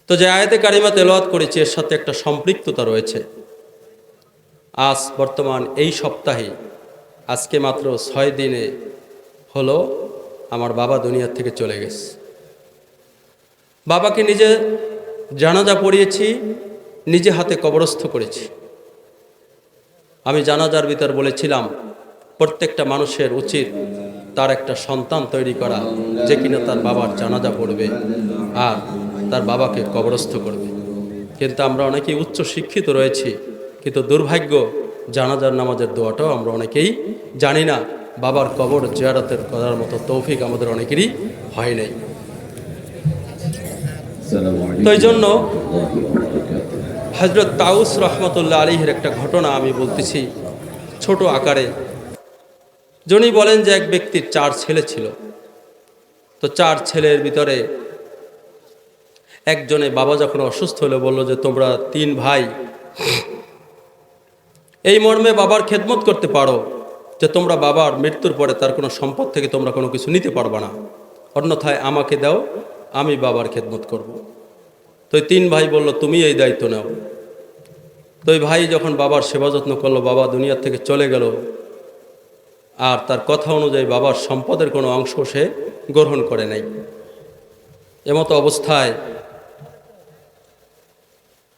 তো যে আয়াতে কারিমা তেলাওয়াত করেছি এর সাথে একটা সম্পৃক্ততা রয়েছে। আজ বর্তমান এই সপ্তাহে আজকে মাত্র 6 দিনে হলো আমার বাবা দুনিয়া থেকে চলে গেছে। বাবাকে নিজে জানাজা পড়িয়েছি, নিজে হাতে কবরস্থ করেছি। আমি জানাজার ভিতর বলেছিলাম প্রত্যেকটা মানুষের উচিত তার একটা সন্তান তৈরি করা যে কিনা তার বাবার জানাজা পড়বে আর তার বাবাকে কবরস্থ করবে। কিন্তু আমরা অনেকেই উচ্চ শিক্ষিত রয়েছি, কিন্তু দুর্ভাগ্য জানাজার নামাজের দোয়াটাও আমরা অনেকেই জানি না। বাবার কবর জিয়ারতের করার মতো তৌফিক আমাদের অনেকেরই হয় নাই। তো এই জন্য হযরত তাউস রহমতুল্লাহ আলাইহির একটা ঘটনা আমি বলতেছি ছোট আকারে। যিনি বলেন যে এক ব্যক্তির 4 ছেলে ছিল। তো 4 ছেলের ভিতরে একজনে বাবা যখন অসুস্থ হলো বলল যে তোমরা 3 ভাই এই মর্মে বাবার খেদমত করতে পারো যে তোমরা বাবার মৃত্যুর পরে তার কোনো সম্পদ থেকে তোমরা কোনো কিছু নিতে পারবে না, অন্যথায় আমাকে দাও, আমি বাবার খেদমত করব। তো 3 ভাই বলল তুমি এই দায়িত্ব নাও। তো ওই ভাই যখন বাবার সেবা যত্ন করলো, বাবা দুনিয়ার থেকে চলে গেল আর তার কথা অনুযায়ী বাবার সম্পদের কোনো অংশ সে গ্রহণ করে নাই। এমতো অবস্থায়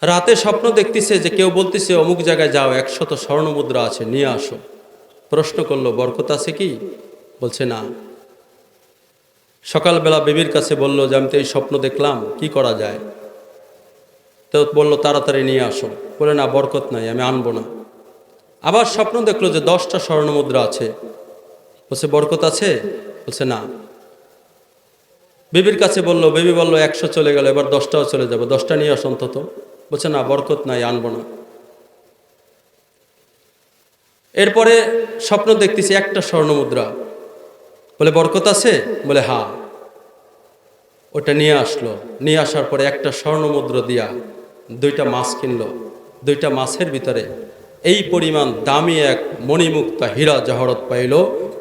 রাতে স্বপ্ন দেখতেছে যে কেউ বলতেছে অমুক জায়গায় যাও, 100 স্বর্ণ মুদ্রা আছে, নিয়ে আসো। প্রশ্ন করলো বরকত আছে কি? বলছে না। সকালবেলা বিবির কাছে বলল যে আমি তো এই স্বপ্ন দেখলাম, কি করা যায়? তো বলল তাড়াতাড়ি নিয়ে আসো। বলে না, বরকত নাই, আমি আনবো না। আবার স্বপ্ন দেখলো যে 10টা স্বর্ণ মুদ্রা আছে। বলছে বরকত আছে? বলছে না। বিবির কাছে বলল, বিবি বলল 100 চলে গেল, এবার 10টাও চলে যাবে, 10টা নিয়ে আস অন্তত। বলছে না, বরকত নাই, আনবো না। এরপরে স্বপ্ন দেখতেছি 1টা স্বর্ণ মুদ্রা। বলে বরকত আছে? বলে হ্যাঁ। ওটা নিয়ে আসলো। নিয়ে আসার পরে 1টা স্বর্ণ মুদ্রা দিয়া 2টা মাছ কিনলো। 2টা মাছের ভিতরে এই পরিমাণ দামি এক মণিমুক্তা হীরা জহরত পাইল।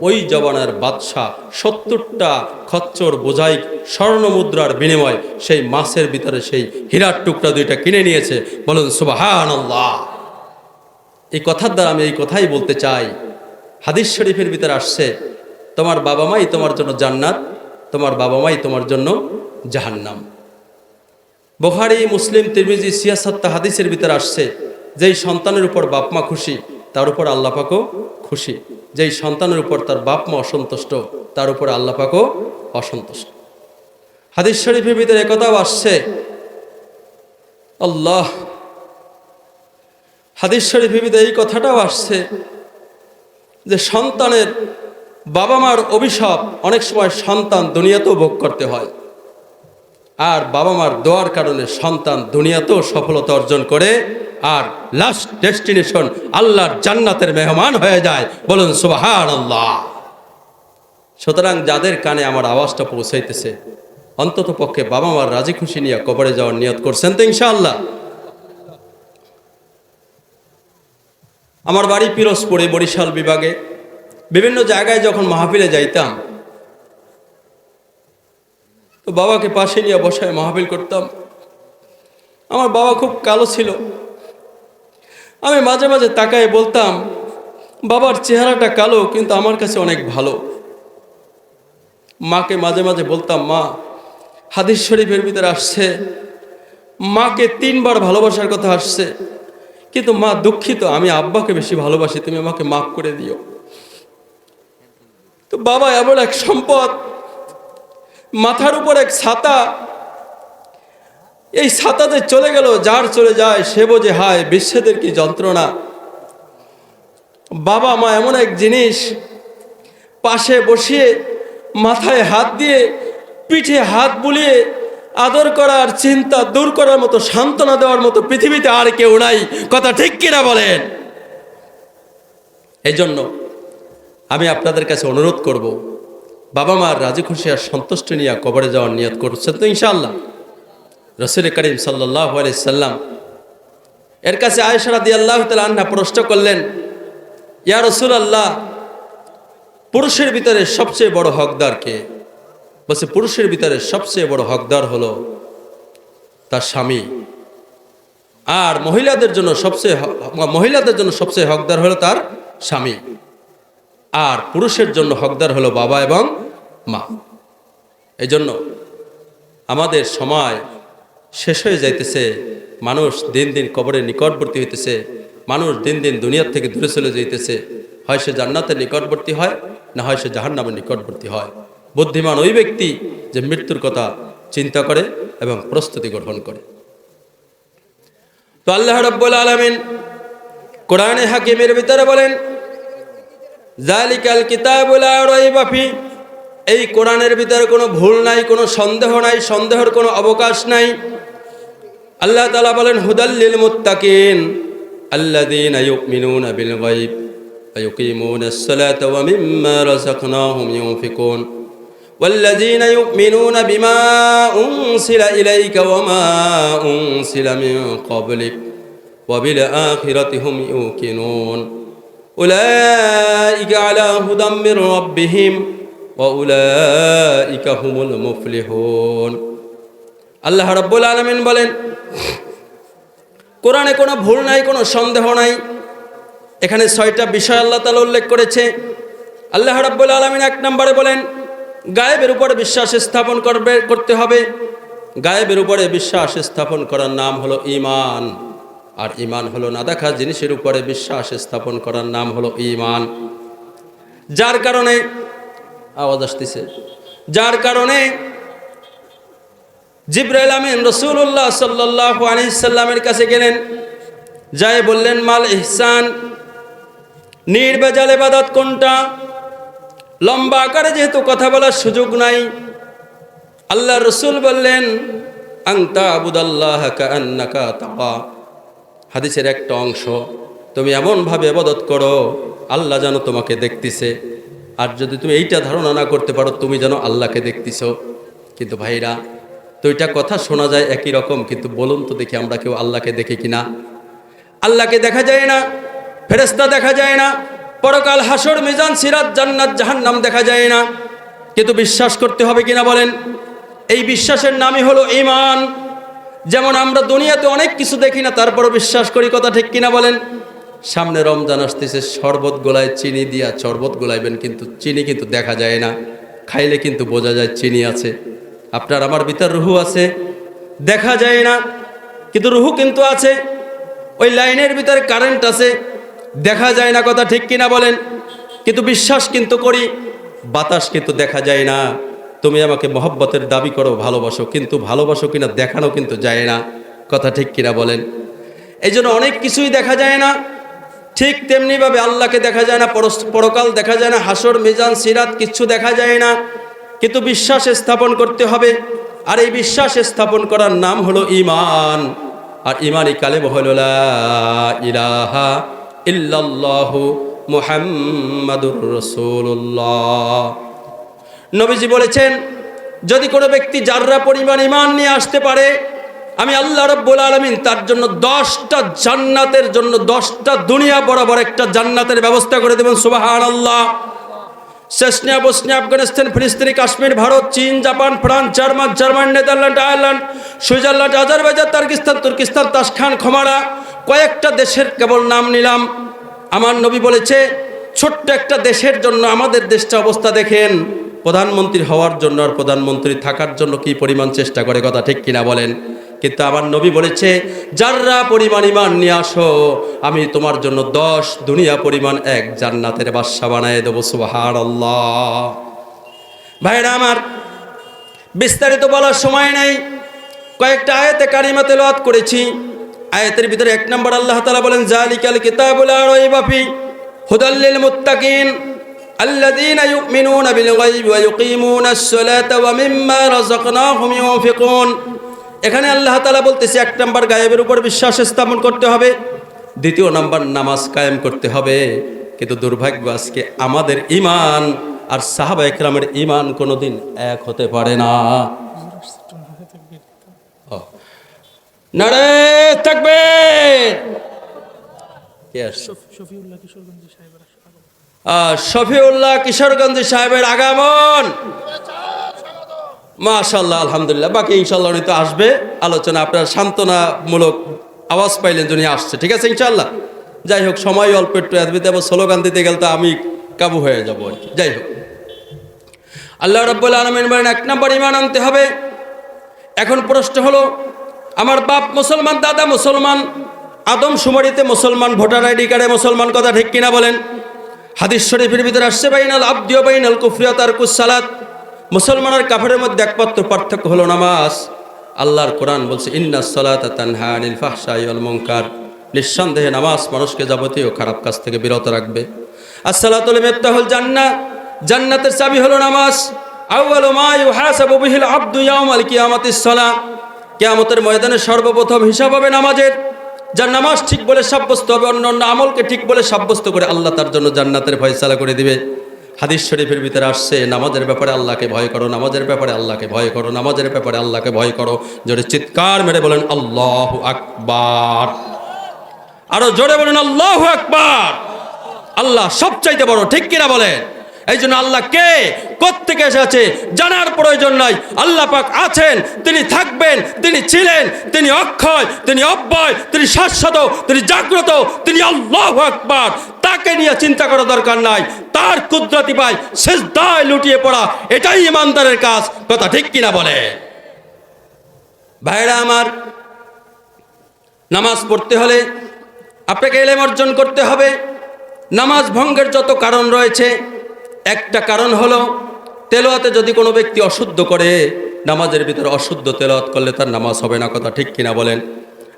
ওই জবানের বাদশাহ 70টা খচ্চর বোঝাই স্বর্ণ মুদ্রার বিনিময় সেই মাছের ভিতরে সেই হীরার টুকরা 2টা কিনে নিয়েছে। বলুন সুবহানাল্লাহ। এই কথার দ্বারা আমি এই কথাই বলতে চাই, হাদিস শরীফের ভিতরে আসছে তোমার বাবা মাই তোমার জন্য জান্নাত, তোমার বাবা মাই তোমার জন্য জাহান্নাম। বুখারী, মুসলিম, তিরমিজি, সিয়াসাত্তা হাদিসের ভিতরে আসছে যেই সন্তানের উপর বাপ মা খুশি তার উপর আল্লাহ পাকও খুশি, যেই সন্তানের উপর তার বাপ মা অসন্তুষ্ট তার উপর আল্লাহ পাকও অসন্তুষ্ট। হাদিস শরীফের ভিতরে একথাও আসছে আল্লাহ, হাদিস শরীফের ভিতরে এই কথাটাও আসছে যে সন্তানের বাবা মার অভিশাপ অনেক সময় সন্তান দুনিয়াতেও ভোগ করতে হয়, আর বাবা মার দোয়ার কারণে সন্তান দুনিয়াতেও সফলতা অর্জন করে আর লাস্ট ডেস্টিনেশন আল্লাহর জান্নাতের মেহমান হয়ে যায়। বলুন সুবহানাল্লাহ। সুতরাং যাদের কানে আমার আওয়াজটা পৌঁছাইতেছে অন্তত পক্ষে বাবা মার রাজি খুশি নিয়ে কবরে যাওয়ার নিয়ত করছেন তো ইনশাআল্লাহ? আমার বাড়ি পিরোজপুরে, বরিশাল বিভাগে। বিভিন্ন জায়গায় যখন মাহফিলে যাইতাম তো বাবাকে পাশে নিয়ে বসায় মাহফিল করতাম। আমার বাবা খুব কালো ছিল। আমি মাঝে মাঝে তাকায় বলতাম বাবার চেহারাটা কালো কিন্তু আমার কাছে অনেক ভালো। মাকে মাঝে মাঝে বলতাম মা, হাদিস শরীফের ভিতরে আসছে মাকে 3 বার ভালোবাসার কথা আসছে, কিন্তু মা দুঃখিত, আমি আব্বাকে বেশি ভালোবাসি, তুমি আমাকে মাফ করে দিও। তো বাবা এমন এক সম্পদ, মাথার উপর এক ছাতা, এই ছাতাতে চলে গেল, যার চলে যায় সে বোঝে হায় বিচ্ছেদের কি যন্ত্রণা। বাবা মা এমন এক জিনিস, পাশে বসিয়ে মাথায় হাত দিয়ে পিঠে হাত বুলিয়ে আদর করার, চিন্তা দূর করার মতো, সান্ত্বনা দেওয়ার মতো পৃথিবীতে আর কেউ নাই। কথা ঠিক কিনা বলেন? এই জন্য আমি আপনাদের কাছে অনুরোধ করব, বাবা মার রাজি খুশি আর সন্তুষ্টি নিয়ে কবরে যাওয়ার নিয়ত করছেন তো ইনশাআল্লাহ? রাসূল করিম সাল্লাল্লাহু আলাইহি সাল্লাম এর কাছে আয়েশা রাদিয়াল্লাহু তাআলা আনহা প্রশ্ন করলেন, ইয়া রাসূলুল্লাহ, পুরুষের ভিতরে সবচেয়ে বড় হকদার কে? বলছে পুরুষের ভিতরে সবচেয়ে বড় হকদার হলো তার স্বামী। আর মহিলাদের জন্য সবচেয়ে হকদার হলো তার স্বামী। আর পুরুষের জন্য হকদার হলো বাবা এবং মা। এই জন্য আমাদের সময় শেষ হয়ে যাইতেছে, মানুষ দিন দিন কবরের নিকটবর্তী হইতেছে, মানুষ দিন দিন দুনিয়ার থেকে দূরে চলে যাইতেছে। হয় সে জান্নাতের নিকটবর্তী হয়, না হয় সে জাহান্নামের নিকটবর্তী হয়। বুদ্ধিমান ওই ব্যক্তি যে মৃত্যুর কথা চিন্তা করে এবং প্রস্তুতি গ্রহণ করে। তো আল্লাহ রাব্বুল আলামিন কোরআনে হাকিমের ভিতরে বলেন, যালিকাল কিতাবু লা রাইবা ফি, এই কোরআনের ভিতরে কোনো ভুল নাই, কোনো সন্দেহ নাই, সন্দেহের কোনো অবকাশ নাই। আল্লাহ তাআলা বলেন, হুদাল লিল মুত্তাকিন আল্লাযীনা ইউমিনুনা বিল গায়ব ওয়া ইউকিমুনাস সালাতা ওয়া মিম্মা রাযাকনাহুম ইউনফিকুন ওয়াল্লাযীনা ইউমিনুনা বিমা উনসিলা ইলাইকা ওয়া মা উনসিলা মিন ক্বাবলিক ওয়া বিল আখিরাতি হুম ইউকিনুন উলাইকা আলা হুদাম মির রাব্বিহিম ওয়া উলাইকা হুমুল মুফলিহুন। আল্লাহ রাব্বুল আলামিন বলেন, কোরআনে কোনো ভুল নাই, কোনো সন্দেহ নাই। এখানে 6টা বিষয় আল্লাহ তাআলা উল্লেখ করেছে। আল্লাহ রাব্বুল আলামিন 1 নম্বরে বলেন, গায়েবের উপরে বিশ্বাস স্থাপন করতে হবে। গায়েবের উপরে বিশ্বাস স্থাপন করার নাম হলো ঈমান। আর ঈমান হলো না দেখা জিনিসের উপরে বিশ্বাস স্থাপন করার নাম হলো ঈমান। যার কারণে আওয়াজ আসতেছে, যার কারণে জিবরাইল আমিন রাসূলুল্লাহ সাল্লাল্লাহু আলাইহি সাল্লামের কাছে গেলেন, যায় বললেন, মাল ইহসান, নির্ভেজাল ইবাদত কোনটা? লম্বা আকারে যেহেতু কথা বলার সুযোগ নাই, আল্লাহ রসুল বললেন, আনতা আবুদাল্লাহ কাআন্নাকা তারা। হাদিসের একটা অংশ, তুমি এমনভাবে ইবাদত করো আল্লাহ যেন তোমাকে দেখতেছে। আর যদি তুমি এইটা ধারণা না করতে পারো তুমি যেন আল্লাহকে দেখতেছো। কিন্তু ভাইরা, তো এটা কথা শোনা যায় একই রকম, কিন্তু বলুন তো দেখি আমরা কেউ আল্লাহকে দেখি কিনা? আল্লাহকে দেখা যায় না, ফেরেশতা দেখা যায় না, পরকাল, হাসর, মিজান, সিরাত, জান্নাত, জাহান্নাম দেখা যায় না, কিন্তু বিশ্বাস করতে হবে কিনা বলেন? এই বিশ্বাসের নামই হলো ঈমান। যেমন আমরা দুনিয়াতে অনেক কিছু দেখি না, তারপরও বিশ্বাস করি, কথা ঠিক কিনা বলেন? সামনে রমজান আসতেছে, শরবত গোলায় চিনি দিয়া শরবত গোলাইবেন, কিন্তু চিনি কিন্তু দেখা যায় না, খাইলে কিন্তু বোঝা যায় চিনি আছে। আপনার আমার ভিতর রুহু আছে, দেখা যায় না কিন্তু রুহু কিন্তু আছে। ওই লাইনের ভিতরে কারেন্ট আছে, দেখা যায় না, কথা ঠিক কিনা বলেন? কিন্তু বিশ্বাস কিন্তু করি। বাতাস কিন্তু দেখা যায় না। তুমি আমাকে মহব্বতের দাবি করো, ভালোবাসো, কিন্তু ভালোবাসো কিনা দেখানো কিন্তু যায় না, কথা ঠিক কিনা বলেন? এই জন্য অনেক কিছুই দেখা যায় না। ঠিক তেমনিভাবে আল্লাহকে দেখা যায় না, পরকাল দেখা যায় না, হাসর, মিজান, সিরাত কিচ্ছু দেখা যায় না, কিন্তু বিশ্বাস স্থাপন করতে হবে। আর এই বিশ্বাস স্থাপন করার নাম হলো ঈমান। আর ঈমানি কালেমা হলো লা ইলাহা ইল্লাল্লাহু মুহাম্মাদুর রাসূলুল্লাহ। নবীজি বলেছেন, যদি কোনো ব্যক্তি যাররা পরিমাণ ঈমান নিয়ে আসতে পারে, আমি আল্লাহ রাব্বুল আলামিন তার জন্য 10টা জান্নাতের জন্য 10টা দুনিয়া বরাবর একটা জান্নাতের ব্যবস্থা করে দেবেন। সুবহানাল্লাহ। চেচনিয়া, বসনিয়া, আফগানিস্তান, ফিলিস্তিন, কাশ্মীর, ভারত, চীন, Japan, France, German, Netherland, Ireland, Switzerland, Azerbaijan, তার্কিস্তান, তুর্কিস্তান, তাসখান, খমারা, কয়েকটা দেশের কেবল নাম নিলাম। আমার নবী বলেছে, ছোট্ট একটা দেশের জন্য, আমাদের দেশটা অবস্থা দেখেন, প্রধানমন্ত্রী হওয়ার জন্য আর প্রধানমন্ত্রী থাকার জন্য কি পরিমাণ চেষ্টা করে, কথা ঠিক কিনা বলেন? কিন্তু আমার নবী বলেছে, যাররা পরিমাণ ঈমান নিয়ে আসো, আমি তোমার জন্য 10 দুনিয়া পরিমাণ এক জান্নাতের বাদশা বানায় দেবো। সুবহানাল্লাহ। ভাইরা আমার, বিস্তারিত বলার সময় নাই, কয়েকটা আয়াতে কারিমা তেলাওয়াত করেছি। আয়াতের ভিতরে 1 নম্বর আল্লাহ তাআলা বলেন, যালিকাল কিতাবু লা রাইবা ফি হুদাল লিল মুত্তাকিন আল্লাযীনা ইউমিনুনা বিল গায়বি ওয়া ইউকিমুনাস সালাতা ওয়া মিম্মা রাযাকনাহুম ইউনফিকুন। এখানে আল্লাহ তাআলা বলতেছে, 1 নম্বর গায়েবের উপর বিশ্বাস স্থাপন করতে হবে, 2 নম্বর নামাজ কায়েম করতে হবে। কিন্তু দুর্ভাগ্য, আজকে আমাদের ঈমান আর সাহাবায়ে কেরামের ঈমান কোনোদিন এক হতে পারে না। নারে তাকবীর। শফিউল্লাহ কিশোরগঞ্জ সাহেবের আগমন, মাশাআল্লাহ, আলহামদুলিল্লাহ। বাকি ইনশাআল্লাহ উনি তো আসবে আলোচনা, আপনার সান্ত্বনামূলক আওয়াজ পাইলেন যিনি আসছে, ঠিক আছে ইনশাআল্লাহ। যাই হোক, সময় অল্প একটু, এতবিতে আবার স্লোগান দিতে গেলে তো আমি কাবু হয়ে যাবো আর কি। যাই হোক, আল্লাহ রাব্বুল আলামিন বলেন 1 নম্বর ঈমান আনতে হবে। এখন প্রশ্ন হলো, আমার বাপ মুসলমান, দাদা মুসলমান, আদম শুমারিতে মুসলমান, ভোটার আইডি কার্ডে মুসলমান, কথা ঠিক কিনা বলেন? হাদিস শরীফের ভিতরে আসছে বাইনাল আবদি ওয়া বাইনাল কুফরি ওয়া তারকুস সালাত, মুসলমান আর কাফেরের মধ্যে একমাত্র পার্থক্য হলো নামাজ। আল্লাহর কোরআন বলছে ইন্নাস সালাতা তানহা আনিল ফাহশাই ওয়াল মুনকার, নিঃসন্দেহে নামাজ মানুষকে যাবতীয় খারাপ কাজ থেকে বিরত রাখবে। আসসালাতু মিফতাহুল জান্নাহ, জান্নাতের চাবি হলো নামাজ। আউয়ালু মা ইউহাসাবু বিহিল আবদু ইয়াউমাল কিয়ামাতিস সালাহ, কিয়ামতের ময়দানে সর্বপ্রথম হিসাব হবে নামাজের। যার নামাজ ঠিক বলে সাব্যস্ত হবে, অন্য অন্য আমলকে ঠিক বলে সাব্যস্ত করে আল্লাহ তার জন্য জান্নাতের ফয়সালা করে দিবে। হাদিস শরীফের ভিতরে আসছে, নামাজের ব্যাপারে আল্লাহকে ভয় করো, নামাজের ব্যাপারে আল্লাহকে ভয় করো, নামাজের ব্যাপারে আল্লাহকে ভয় করো। জোরে চিৎকার মেরে বলেন আল্লাহু আকবার, আরো জোরে বলেন আল্লাহু আকবার। আল্লাহ সবচাইতে বড়, ঠিক কিনা বলেন? এই জন্য আল্লাহ কে, কোত্থেকে এসেছে জানার প্রয়োজন নাই। আল্লাহ পাক আছেন, তিনি থাকবেন, তিনি ছিলেন, তিনি অক্ষয়, তিনি অব্যয়, তিনি শাশ্বত, তিনি জাগ্রত, তিনি আল্লাহু আকবার। তাকে নিয়ে চিন্তা করা দরকার নাই। তার কুদরতি পায় সিজদায় লুটিয়ে পড়া, এটাই ইমানদারের কাজ, কথা ঠিক কিনা বলে? ভাইরা আমার, নামাজ পড়তে হলে আপনাকে ইলম অর্জন করতে হবে। নামাজ ভঙ্গের যত কারণ রয়েছে, একটা কারণ হলো তেলাওয়াতে যদি কোনো ব্যক্তি অশুদ্ধ করে, নামাজের ভিতরে অশুদ্ধ তেলাওয়াত করলে তার নামাজ হবে না, কথা ঠিক কিনা বলেন?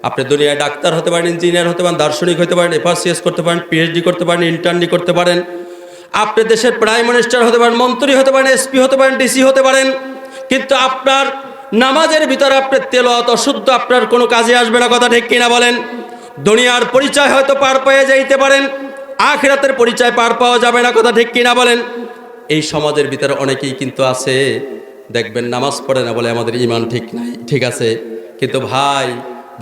আপনি দুনিয়ায় ডাক্তার হতে পারেন, ইঞ্জিনিয়ার হতে পারেন, দার্শনিক হতে পারেন, FRCS করতে পারেন, PhD করতে পারেন, ইন্টার্নি করতে পারেন, আপনি দেশের প্রাইম মিনিস্টার হতে পারেন, মন্ত্রী হতে পারেন, SP হতে পারেন, DC হতে পারেন, কিন্তু আপনার নামাজের ভিতরে আপনার তেলাওয়াত অশুদ্ধ, আপনার কোনো কাজে আসবে না, কথা ঠিক কিনা বলেন? দুনিয়ার পরিচয় হয়তো পার পেয়ে যাইতে পারেন, আখিরাতের পরিচয় পার পাওয়া যাবে না, কথা ঠিক কিনা বলেন? এই সমাজের ভিতরে অনেকেই কিন্তু আছে, দেখবেন নামাজ পড়ে না বলে আমাদের ঈমান ঠিক নাই, ঠিক আছে, কিন্তু ভাই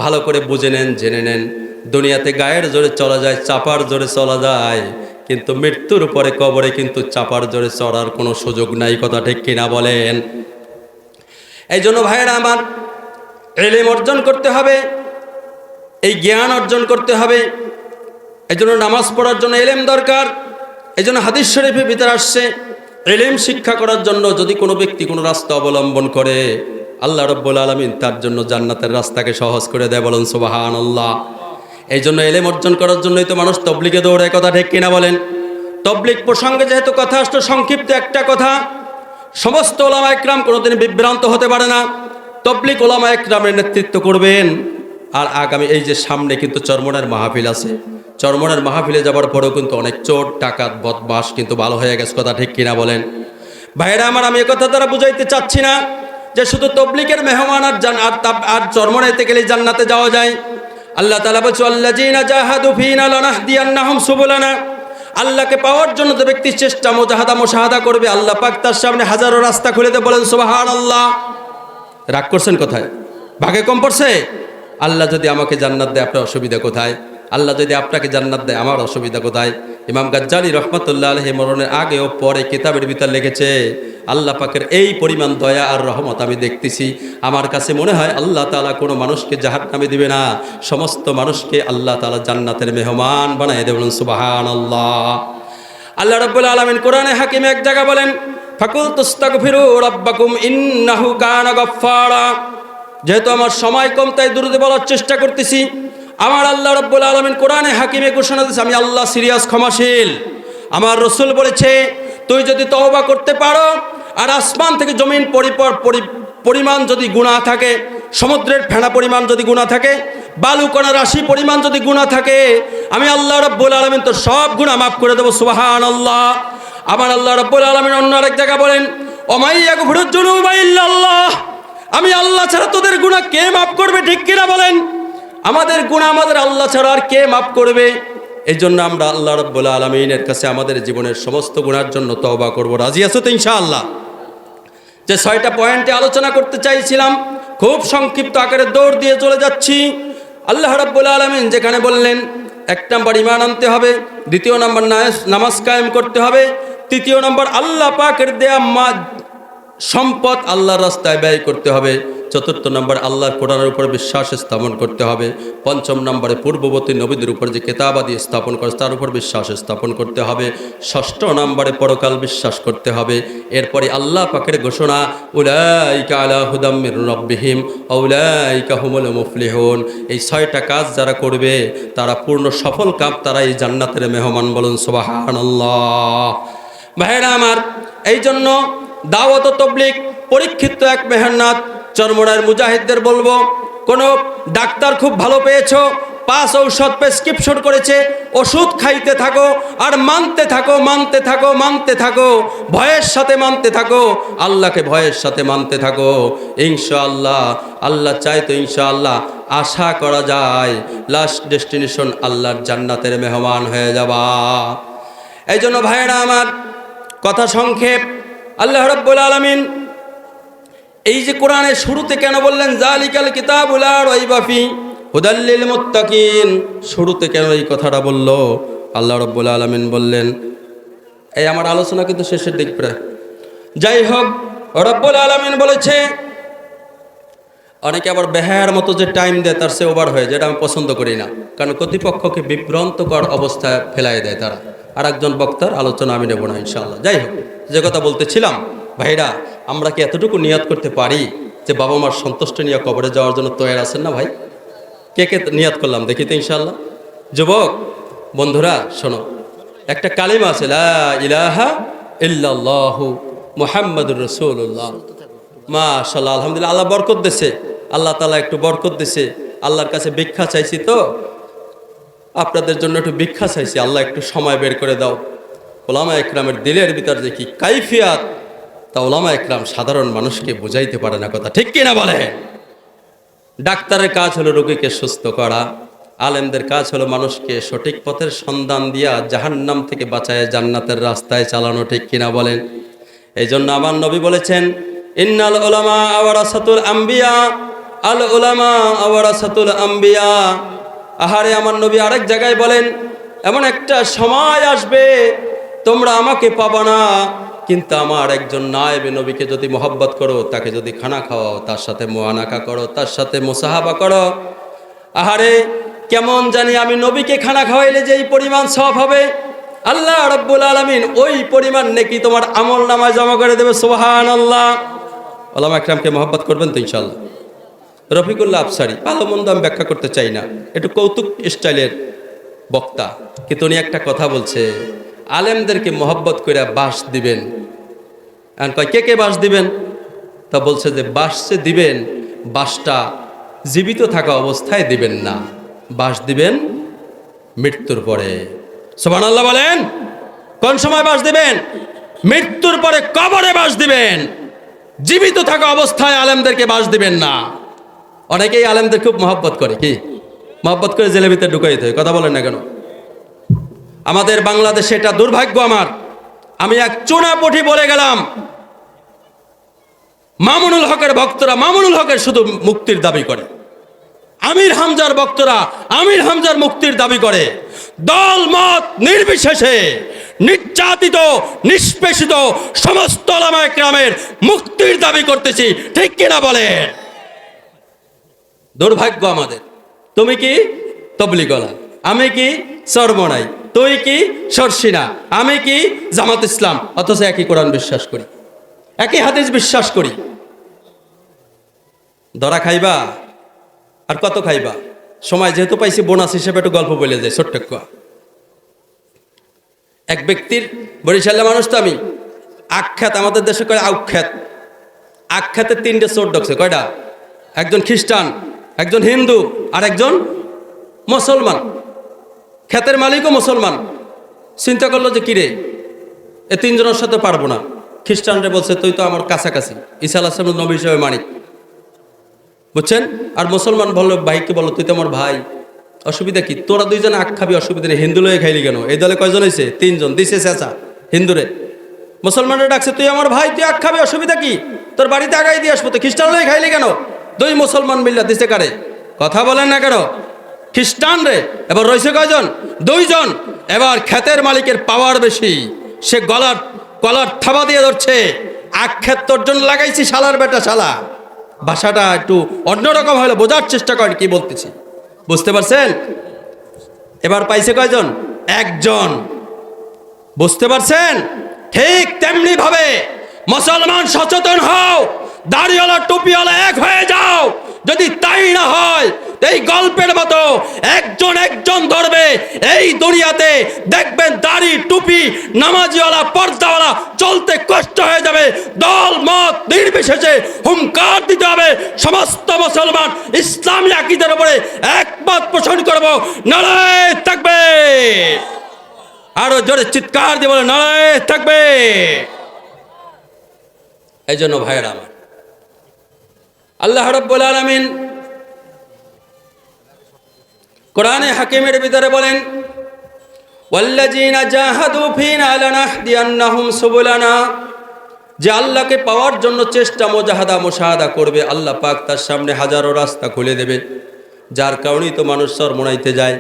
ভালো করে বুঝে নেন, জেনে নেন, দুনিয়াতে গায়ের জোরে চলা যায়, চাপার জোরে চলা যায়, কিন্তু মৃত্যুর পরে কবরে কিন্তু চাপার জোরে চড়ার কোনো সুযোগ নাই, কথা ঠিক কিনা বলেন? এই জন্য ভাইয়েরা আমার, ইলম অর্জন করতে হবে, এই জ্ঞান অর্জন করতে হবে। এই জন্য নামাজ পড়ার জন্য ইলম দরকার। এই জন্য হাদিস শরীফের ভিতরে আসছে, ইলম শিক্ষা করার জন্য যদি কোনো ব্যক্তি কোনো রাস্তা অবলম্বন করে, আল্লাহ রাব্বুল আলামিন তার জন্য জান্নাতের রাস্তাকে সহজ করে দেয়, বলেন সুবহানাল্লাহ। এই জন্য ইলম অর্জন করার জন্যই তো মানুষ তবলিগে দৌড়ায়, কথা ঠিক কিনা বলেন? তবলিগ প্রসঙ্গে যেহেতু কথা আসলো, সংক্ষিপ্ত একটা কথা, সমস্ত ওলামা একরাম কোনোদিন বিভ্রান্ত হতে পারে না। তবলিগ ওলামা একরামের নেতৃত্ব করবেন। আর আগামী এই যে সামনে কিন্তু চরমনের মাহফিল আছে, চরমনের মাহফিলে যাবার পরেও কিন্তু অনেক চোর ডাকাত বদমাশ কিন্তু ভালো হয়ে গেছে, কথা ঠিক কিনা বলেন? ভাইরা আমার, আমি একথা দ্বারা বুঝাইতে চাচ্ছি না যে শুধু তবলিগের মেহমান আর চরমনাইতে গেলে জান্নাতে যাওয়া যায়। আল্লাহ তাআলা বলছে আল্লাযীনা জাহাদু ফীনা লানাহদিয়ান্নাহুম সুবুলানা, আল্লাহকে পাওয়ার জন্য যে ব্যক্তি চেষ্টা মুজাহাদা করবে, আল্লাহ পাক তার সামনে হাজারো রাস্তা খুলে দেয়, বলেন সুবহানাল্লাহ। রাগ করছেন কোথায়? ভাগে কম পড়ছে? আল্লাহ যদি আমাকে জান্নাত দেয়, আপনার অসুবিধা কোথায়? আল্লাহ যদি আপনাকে জান্নাত দেয়, আমার অসুবিধা কোথায়? ইমাম গাজ্জালী রহমাতুল্লাহ আলাইহি মরণের আগে ও পরে কিতাবের ভিতর লিখেছে, আল্লাহ পাকের এই পরিমাণ দয়া আর রহমত আমি দেখতেছি, আমার কাছে মনে হয় আল্লাহ তাআলা কোনো মানুষকে জাহান্নামে দিবে না, সমস্ত মানুষকে আল্লাহ তাআলা জান্নাতের মেহমান বানায় দেবেন, সুবহানাল্লাহ। আল্লাহ রাব্বুল আলামিন কোরআনে হাকিমে এক জায়গা বলেন, ফাকুলতুস্তাগফিরু রাব্বাকুম ইন্নাহু কানা গাফফারা। যেহেতু আমার সময় কম, তাই দ্রুত বলার চেষ্টা করতেছি। আমার আল্লাহ রাব্বুল আলামিন কোরআনে হাকিমে ঘোষণা দিয়েছে, আমি আল্লাহ সিরিয়াস, ক্ষমাশীল। আমার রাসূল বলেছে, তুই যদি তওবা করতে পারো, আর আসমান থেকে জমিন পরিমাণ যদি গুনাহ থাকে, সমুদ্রের ফেনা পরিমাণ যদি গুনাহ থাকে, বালুকণা রাশি পরিমাণ যদি গুনাহ থাকে, আমি আল্লাহ রাব্বুল আলামিন তো সব গুনাহ মাফ করে দেবো, সুবহানাল্লাহ। আমার আল্লাহ রাব্বুল আলামিন অন্য আরেক জায়গা বলেন, ওয়া ইয়াগফিরুয যুনুবা ইল্লাল্লাহ, আমি আল্লাহ ছাড়া তোদের গুনাহ কে মাফ করবে, ঠিক কিনা বলেন? আমাদের গুনাহ আমাদের আল্লাহ ছাড়া আর কে মাফ করবে? এই জন্য আমরা আল্লাহ রাব্বুল আলামিনের কাছে আমাদের জীবনের সমস্ত গুনার জন্য তওবা করব। রাজি আছো তো ইনশাআল্লাহ? যে 6টা পয়েন্টে আলোচনা করতে চাইছিলাম, খুব সংক্ষিপ্ত আকারে দৌড় দিয়ে চলে যাচ্ছি। আল্লাহ রাব্বুল আলামিন যেখানে বললেন 1 নম্বর ঈমান আনতে হবে, 2 নম্বর নামাজ কায়েম করতে হবে, 3 নম্বর আল্লাহ পাকের দেয়া সম্পদ আল্লাহর রাস্তায় ব্যয় করতে হবে। চতুর্থ নম্বর আল্লাহর কোরআনের উপর বিশ্বাস স্থাপন করতে হবে। পঞ্চম নম্বরে পূর্ববর্তী নবীদের উপর যে কেতাবাদি স্থাপন করে তার উপর বিশ্বাস স্থাপন করতে হবে। ষষ্ঠ নম্বরে পরকাল বিশ্বাস করতে হবে। এরপরে আল্লাহ পাকের ঘোষণা, উলাইকা আলা হুদাম মির রাব্বিহিম উলাইকা হুমুল মুফলিহুন। এই ছয়টা কাজ যারা করবে তারা পূর্ণ সফল কাম, তারা এই জান্নাতের মেহমান। বলুন সুবহানাল্লাহ। ভাইরা আমার, এই জন্য দাওয়াত ও তাবলীগ পরীক্ষিত এক মেহনত। চরমোনার মুজাহিদদের বলবো, কোনো ডাক্তার খুব ভালো পেয়েছো, 5 ঔষধ প্রেসক্রিপশন করেছে, ওষুধ খাইতে থাকো আর মানতে থাকো, মানতে থাকো, মানতে থাকো, ভয়ের সাথে মানতে থাকো, আল্লাহকে ভয়ের সাথে মানতে থাকো। ইনশাআল্লাহ আল্লাহ চাই তো ইনশাআল্লাহ আশা করা যায় লাস্ট ডেস্টিনেশন আল্লাহর জান্নাতের মেহমান হয়ে যাবা। এই জন্য ভাইয়েরা আমার, কথা সংক্ষেপ, আল্লাহ রাব্বুল আলামিন এই যে কোরআনের শুরুতে কেন বললেন জালিকাল কিতাবু লা রাইবা ফি হুদাল লিল মুত্তাকিন, শুরুতে কেন এই কথাটা বলল? আল্লাহ রাব্বুল আলামিন বললেন, এই আমার আলোচনা কিন্তু শেষের দিক প্রায়। যাই হোক, রাব্বুল আলামিন বলেছে, অনেকে আবার বেহায়ার মতো যে টাইম দেয় তার সে ওভার হয়ে যায়, এটা আমি পছন্দ করি না, কারণ কর্তৃপক্ষকে বিভ্রান্তকর অবস্থায় ফেলাই দেয় তারা। আর একজন বক্তার আলোচনা আমি নেব না ইনশাআল্লাহ। যাই হোক, যে কথা বলতেছিলাম, ভাইরা আমরা কি এতটুকু নিয়াত করতে পারি যে বাবা মার সন্তুষ্ট নিয়ে কবরে যাওয়ার জন্য তৈরি আছেন না ভাই? কে কে নিয়াত করলাম দেখি তো ইনশাআল্লাহ। যুবক বন্ধুরা শোনো, একটা কালিমা আছে, লা ইলাহা ইল্লাল্লাহু মুহাম্মাদুর রাসূলুল্লাহ। মাশাআল্লাহ, আলহামদুলিল্লাহ, আল্লাহ বরকত দিয়েছে, আল্লাহ তাআলা একটু বরকত দিয়েছে। আল্লাহর কাছে ভিক্ষা চাইছি, তো আপনাদের জন্য একটু ভিক্ষা চাইছি, আল্লাহ একটু সময় বের করে দাও। ওলামা একরামের দিলের ভিতর যে কি কাইফিয়াত, তা ওলামা একরাম সাধারণ মানুষকে বুঝাইতে পারে না, কথা ঠিক কিনা বলে? ডাক্তারের কাজ হলো রোগীকে সুস্থ করা, আলেমদের কাজ হলো মানুষকে সঠিক পথের সন্ধান দিয়া জাহান্নাম থেকে বাঁচায় জান্নাতের রাস্তায় চালানো, ঠিক কিনা বলেন? এই জন্য আমার নবী বলেছেন, ইন্নাল উলামা ওয়ারাসাতুল আম্বিয়া, আল উলামা ওয়ারাসাতুল আম্বিয়া। আহারে, আমার নবী আরেক জায়গায় বলেন, এমন একটা সময় আসবে তোমরা আমাকে পাবা না, কিন্তু আমার একজন নায়েবে নবীকে যদি মহব্বত করো, তাকে যদি খানা খাওয়াও, তার সাথে মুআনাকা করো, তার সাথে মুসাহাবা করো। আহারে, কেমন জানি আমি নবীকে খানা খাওয়াইলে যে এই পরিমাণ সওয়াব হবে, আল্লাহ রাব্বুল আলামিন ওই পরিমাণ নেকি তোমার আমল নামায় জমা করে দেবে। সুবহানাল্লাহ। ওলামা একরামকে মহব্বত করবেন তো ইনশাআল্লাহ। রফিকুল্লাহ আফসারি, ভালো মন্দ আমি ব্যাখ্যা করতে চাই না, একটু কৌতুক স্টাইলের বক্তা, কিন্তু উনি একটা কথা বলছে, আলেমদেরকে মহব্বত করে বাস দিবেন। আর কয় কে কে বাস দিবেন? তা বলছে যে বাস যে দিবেন, বাসটা জীবিত থাকা অবস্থায় দিবেন না, বাস দিবেন মৃত্যুর পরে। সুবহানাল্লাহ বলেন। কোন সময় বাস দিবেন? মৃত্যুর পরে কবরে বাস দিবেন। জীবিত থাকা অবস্থায় আলেমদেরকে বাস দিবেন না। অনেকেই আলেমদের খুব মহব্বত করে, কি মহব্বত করে জেলের ভিতরে ঢুকাইতে হয়, কথা বলেন না কেন? আমাদের বাংলাদেশে এটা দুর্ভাগ্য আমার। আমি এক চুনাপুটি বলে গেলাম, মামুনুল হকের ভক্তরা মামুনুল হকের শুধু মুক্তির দাবি করে, আমির হামজার ভক্তরা আমির হামজার মুক্তির দাবি করে। দল মত নির্বিশেষে নির্যাতিত নিষ্পেষিত সমস্ত উলামা একরামের মুক্তির দাবি করতেছি, ঠিক কিনা বলেন? দুর্ভাগ্য আমাদের। তুমি কি তবলিগওয়ালা, আমি কি চরমনাই, তুই কি সরসিনা, আমি কি জামাত ইসলাম, অথচ একই কোরআন বিশ্বাস করি, একই হাদিস বিশ্বাস করি। ধরা খাইবা আর কত খাইবা? সময় যেহেতু পাইছি, বোনাস হিসেবে একটু গল্প বলে যায় ছোট্ট। এক ব্যক্তির, বরিশালের মানুষ তো আমি, আখ্যাত, আমাদের দেশে কয় আখ্যাত, আখ্যাতে 3টে চোর ঢুকছে। কয়টা? একজন খ্রিস্টান, একজন হিন্দু, আর একজন মুসলমান। ক্ষেতের মালিকও মুসলমান। চিন্তা করলো যে কিরে, এ 3 জনের সাথে পারবো না। খ্রিস্টানরা বলছে তুই তো আমার কাছাকাছি, ঈসা আলাইহিস সালাম নবী হিসেবে মানিক, বুঝছেন? আর মুসলমান বললো, ভাইকে বলো তুই তো আমার ভাই, অসুবিধা কি? তোরা 2 জনে আখ খাবি, অসুবিধা নেই, হিন্দু লয়ে খাইলি কেন? এই দলে কয়জন হয়েছে? 3 জন। দিছে চেঁচা হিন্দুরে। মুসলমানরা ডাকছে, তুই আমার ভাই, তুই আখ খাবি, অসুবিধা কি? তোর বাড়িতে আগাই দিয়ে আসবো, তো খ্রিস্টান লয়ে খাইলি কেন? 2 মুসলমান মিল্লা দিছে কারে? কথা বলেন না কেন? খ্রিস্টান রে। এবার রয়েছে কয়জন? 2 জন। এবার ক্ষেতের মালিকের পাওয়ার বেশি, সে কলার থাবা দিয়ে ধরছে, আক্ষেপ তোর জন্য লাগাইছি শালার বেটা শালা। ভাষাটা একটু অন্যরকম হলে বোঝার চেষ্টা করেন কি বলতেছি, বুঝতে পারছেন? এবার পাইছে কয়জন? একজন। বুঝতে পারছেন? ঠিক তেমনি ভাবে মুসলমান সচেতন হও, দাড়িওয়ালা টুপিওয়ালা এক হয়ে যাও। যদি তাই না হয় এই গল্পের মতো একজন একজন ধরবে এই দুনিয়াতে, দেখবেন দাড়ি টুপি নামাজিওয়ালা পর্দাওয়ালা চলতে কষ্ট হয়ে যাবে। দল মত নির্বিশেষে হুঙ্কার দিতে হবে, সমস্ত মুসলমান ইসলামী আকীদার উপরে একমত পোষণ করব। নারায়ে তাকবীর, আরো জোরে চিৎকার দিয়ে বলে নারায়ে তাকবীর। এই জন্য ভাইয়েরা আমার, আল্লাহ রাব্বুল আলামিন কোরআনে হাকিমের ভিতরে বলেন, ওয়াল্লাযীনা জাহাদু ফীনা লানাহদিয়ান্নাহুম সুবুলানা, যে আল্লাহকে পাওয়ার জন্য চেষ্টা মুজাহাদা মুশাহাদা করবে, আল্লাহ পাক তার সামনে হাজারো রাস্তা খুলে দেবে। যার কারণেই তো মানুষ চরমোনাইতে যায়,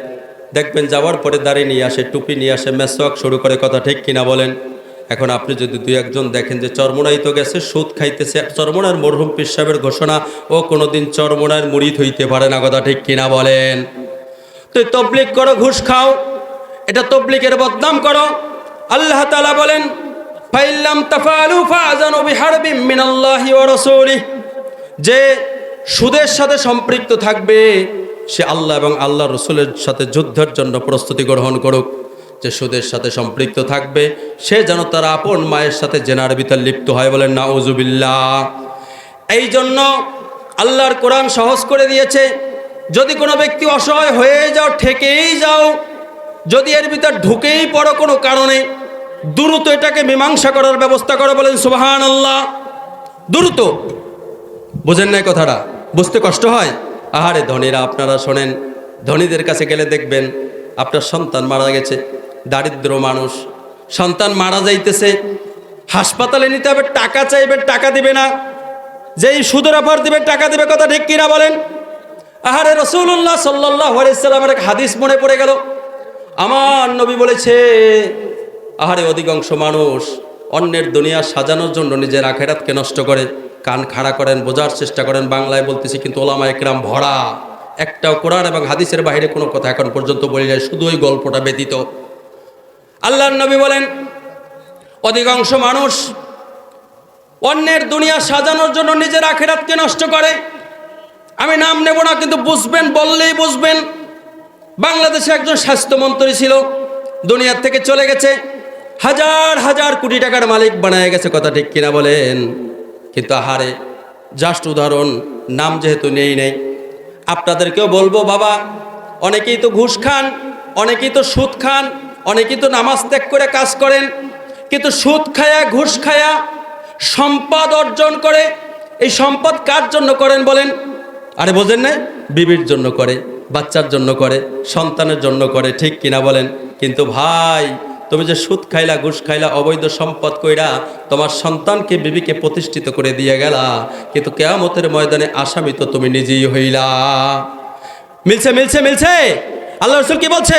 দেখবেন যাওয়ার পরে দাড়ি নিয়ে আসে, টুপি নিয়ে আসে, মেসওয়াক শুরু করে, কথা ঠিক কিনা বলেন? এখন আপনি যদি দুই একজন দেখেন যে চরমোনাই তো গেছে, সুদ খাইতেছে, চরমোনার মরহুম পীর সাহেবের ঘোষণা, ও কোনোদিন চরমোনার মুরিদ হইতে পারে না, কথা ঠিক কিনা বলেন? তুই তবলিগ করো, ঘুষ খাও, এটা তবলিগের বদনাম করো। আল্লাহ তাআলা বলেন, ফাইল্লাম তাফআলু ফাআযানু বিহারবিম মিনাল্লাহি ওয়া রাসূলিহি, যে সুদের সাথে সম্পৃক্ত থাকবে সে আল্লাহ এবং আল্লাহ রসুলের সাথে যুদ্ধের জন্য প্রস্তুতি গ্রহণ করুক। যে সুদের সাথে সম্পৃক্ত থাকবে সে যেন তার আপন মায়ের সাথে জেনার ভিতর লিপ্ত হয়, বলেন নাউজুবিল্লাহ। এই জন্য আল্লাহর কোরআন সহজ করে দিয়েছে, যদি কোনো ব্যক্তি অসহায় হয়ে যাও, ঠেকেই যাও, যদি এর ভিতর ঢুকেই পড়ো কোনো কারণে, দ্রুত এটাকে মীমাংসা করার ব্যবস্থা করো, বলেন সুবহানাল্লাহ। দ্রুত, বুঝেন নাই কথাটা? বুঝতে কষ্ট হয়? আহারে ধনীরা, আপনারা শোনেন, ধনীদের কাছে গেলে দেখবেন আপনার সন্তান মারা গেছে, দারিদ্র মানুষ, সন্তান মারা যাইতেছে, হাসপাতালে নিতে হবে, টাকা চাইবে, টাকা দিবে না, যেই সুদের অফার দিবে টাকা দিবে, কথা ঠিক কিনা বলেন? আহারে রাসূলুল্লাহ সাল্লাল্লাহু আলাইহি সাল্লামের এক হাদিস মনে পড়ে গেল, আমার নবী বলেছে, আহারে অধিকাংশ মানুষ অন্যের দুনিয়া সাজানোর জন্য নিজের আখিরাতকে নষ্ট করে। কান খাড়া করেন, বোঝার চেষ্টা করেন, বাংলায় বলতেছি কিন্তু ওলামায়ে কেরাম ভরা, একটাও কোরআন এবং হাদিসের বাইরে কোনো কথা এখন পর্যন্ত বলে যায়, শুধু ওই গল্পটা ব্যতীত। আল্লাহর নবী বলেন, অধিকাংশ মানুষ অন্যের দুনিয়া সাজানোর জন্য নিজের আখিরাতকে নষ্ট করে। আমি নাম নেব না, কিন্তু বুঝবেন, বললেই বুঝবেন। বাংলাদেশে একজন স্বাস্থ্যমন্ত্রী ছিল, দুনিয়ার থেকে চলে গেছে, হাজার হাজার কোটি টাকার মালিক বানায় গেছে, কথা ঠিক কিনা বলেন? কিন্তু আহারে, জাস্ট উদাহরণ, নাম যেহেতু নেই, আপনাদেরকেও বলবো, বাবা, অনেকেই তো ঘুষ খান, অনেকেই তো সুদ খান, অনেকেই তো নামাজ ত্যাগ করে কাজ করেন, কিন্তু সুদ খায়া ঘুষ খায়া সম্পদ অর্জন করে। এই সম্পদ কার জন্য করেন বলেন? আরে বোঝেন না? বিবির জন্য করে, বাচ্চার জন্য করে, সন্তানের জন্য করে, ঠিক কিনা বলেন? কিন্তু ভাই, তুমি যে সুদ খাইলা, ঘুষ খাইলা, অবৈধ সম্পদ কইরা তোমার সন্তানকে, বিবিকে প্রতিষ্ঠিত করে দিয়ে গেলা, কিন্তু কিয়ামতের ময়দানে আসামি তো তুমি নিজেই হইলা। মিলছে মিলছে মিলছে। আল্লাহ রাসূল কি বলছে?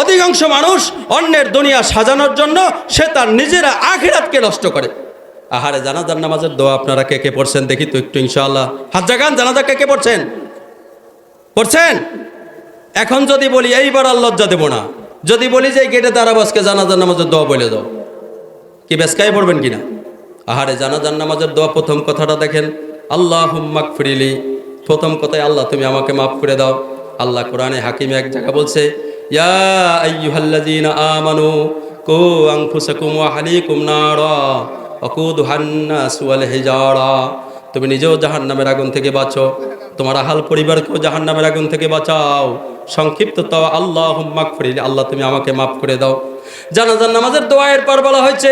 অধিকাংশ মানুষ অন্যের দুনিয়া সাজানোর জন্য সে তার নিজের আখিরাতকে নষ্ট করে। আহারে, জানাজার নামাজের দোয়া আপনারা কে কে পড়ছেন দেখি তো একটু, ইনশাআল্লাহ হাত জাগান। জানাজা কে কে পড়ছেন? পড়ছেন? এখন যদি বলি, এইবার আর লজ্জা দেব না, যদি বলি যে গেটে দাঁড়াবো আজকে জানাজার নামাজের দোয়া বলে দাও, কি বেসকাই পড়বেন কিনা? আহারে, জানাজার নামাজের দোয়া প্রথম কথাটা দেখেন, আল্লাহুম্মা গফিরলি। প্রথম কথায় আল্লাহ তুমি আমাকে মাফ করে দাও। আল্লাহ কোরআনে হাকিমে এক জায়গা বলছে, ইয়া আইয়ুহাল্লাযীনা আমানু কু আনফুসাকুম ওয়া আহলিকুম নারা ওয়াকুদুহান নাস ওয়াল হিজারা। তুমি নিজেও জাহান্নামের আগুন থেকে বাঁচো, তোমার আহাল পরিবারকেও জাহান্নামের আগুন থেকে বাঁচাও। সংক্ষিপ্ত তাও আল্লাহুম্মা গফিরলি, আল্লাহ তুমি আমাকে মাফ করে দাও। জানাজার নামাজের দোয়ায়ের পর বলা হয়েছে,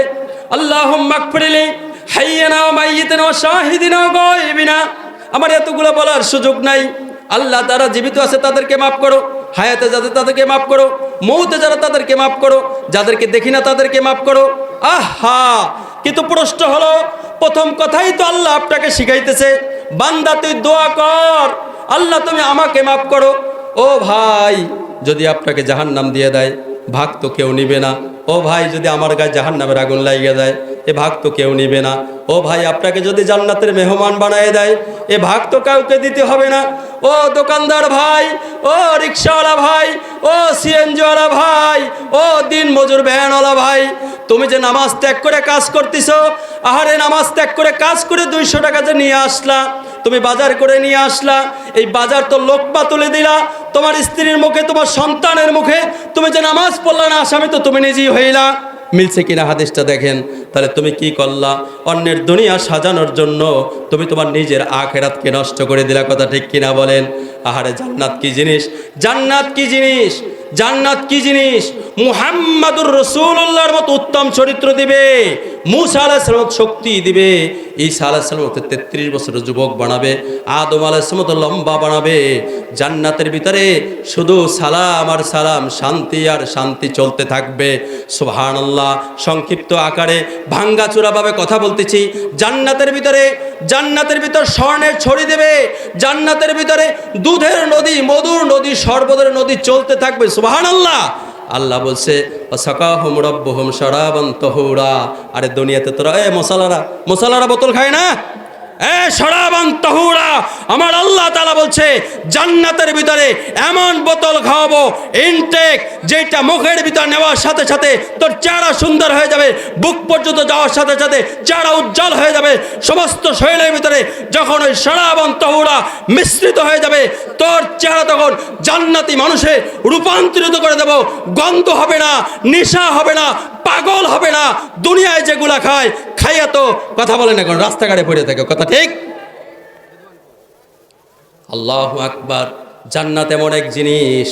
আল্লাহুম্মা গফিরলি হাইয়িনা ওয়া মাইয়িতিনা ওয়া শাহিদিনা ওয়া গায়বিনা। আমার এতগুলো বলার সুযোগ নাই। আল্লাহ, যারা জীবিত আছে তাদেরকে মাফ করো, হায়াতে যাদের তাদেরকে মাফ করো, মৌতে যারা তাদেরকে মাফ করো, যাদেরকে দেখি না তাদেরকে মাফ করো। আহা, কিন্তু প্রশ্ন হলো, প্রথম কথাই তো আল্লাহ আপনাকে শিখাইতেছে, বান্দা তুই দোয়া কর, আল্লাহ তুমি আমাকে মাফ করো। ও ভাই, যদি আপনাকে জাহান্নাম দিয়ে দেয়, ভাগ তো কেউ নিবে না। ও ভাই, যদি আমার গায়ে জাহান্নামের আগুন লাগিয়ে দেয়, এ ভাগ তো কেউ নিবে না। ও ভাই, আপনাকে যদি জান্নাতের মেহমান বানায় দেয়, এ ভাগ তো কাউকে দিতে হবে না। ও দোকানদার ভাই, ও রিক্সাওয়ালা ভাই, ও সিএনজিওয়ালা ভাই, ও দিন মজুর ভ্যানওয়ালা ভাই, তুমি যে নামাজ ত্যাগ করে কাজ করতেছ, আহারে নামাজ ত্যাগ করে কাজ করে 200 টাকা যে নিয়ে আসলা, তুমি বাজার করে নিয়ে আসলা, এই বাজার তো লোকমা তুলে দিলা তোমার স্ত্রীর মুখে, তোমার সন্তানের মুখে। তুমি যে নামাজ পড়লা না, আসামি তো তুমি নিজেই হইলা। মিলছে কিনা হাদিসটা দেখেন। তাহলে তুমি কি করলা? অন্যের দুনিয়া সাজানোর জন্য তুমি তোমার নিজের আখিরাতকে নষ্ট করে দিলা। কথা ঠিক কিনা বলেন? আহারে জান্নাত কি জিনিস, জান্নাত কি জিনিস, জান্নাত কি জিনিস! মুহাম্মাদুর রাসূলুল্লাহর মতো উত্তম চরিত্র দিবে, মূসা আলাইহিস সালাম শক্তি দিবে, ঈসা আলাইহিস সালাম 33 বছরের যুবক বানাবে, আদম আলাইহিস সালাম লম্বা বানাবে। জান্নাতের ভিতরে শুধু সালাম আর সালাম, শান্তি আর শান্তি চলতে থাকবে। সুবহানাল্লাহ। সংক্ষিপ্ত আকারে ভাঙ্গাচোরাভাবে কথা বলতেছি। জান্নাতের ভিতরে, জান্নাতের ভিতর স্বর্ণের ছড়ি দেবে, জান্নাতের ভিতরে দুধের নদী, মধুর নদী, শরবতের নদী চলতে থাকবে। সুবহানাল্লাহ। আল্লাহ বলছে সাকাহুম রাব্বুহুম শারাবান তাহুরা। আরে দুনিয়াতে তোরা মশালারা বোতল খায় না, শারাবান তাহুরা। আমার আল্লাহ তাআলা বলছে জান্নাতের ভিতরে এমন বোতল খাওয়াবো ইনটেক, যেটা মুখের ভিতর নেওয়ার সাথে সাথে তোর চেহারা সুন্দর হয়ে যাবে, বুক পর্যন্ত যাওয়ার সাথে সাথে চেহারা উজ্জ্বল হয়ে যাবে। সমস্ত শরীরের ভিতরে যখন ওই শারাবান তাহুরা মিশ্রিত হয়ে যাবে, তোর চেহারা তখন জান্নাতি মানুষে রূপান্তরিত করে দেব। গন্ধ হবে না, নেশা হবে না, পাগল হবে না। দুনিয়ায় যেগুলা খায়, খাইয়া তো কথা বলে না, এখন রাস্তাঘাটে পড়ে থাকে। কথা ঠিক? আল্লাহু আকবার। জান্নাত এমন এক জিনিস,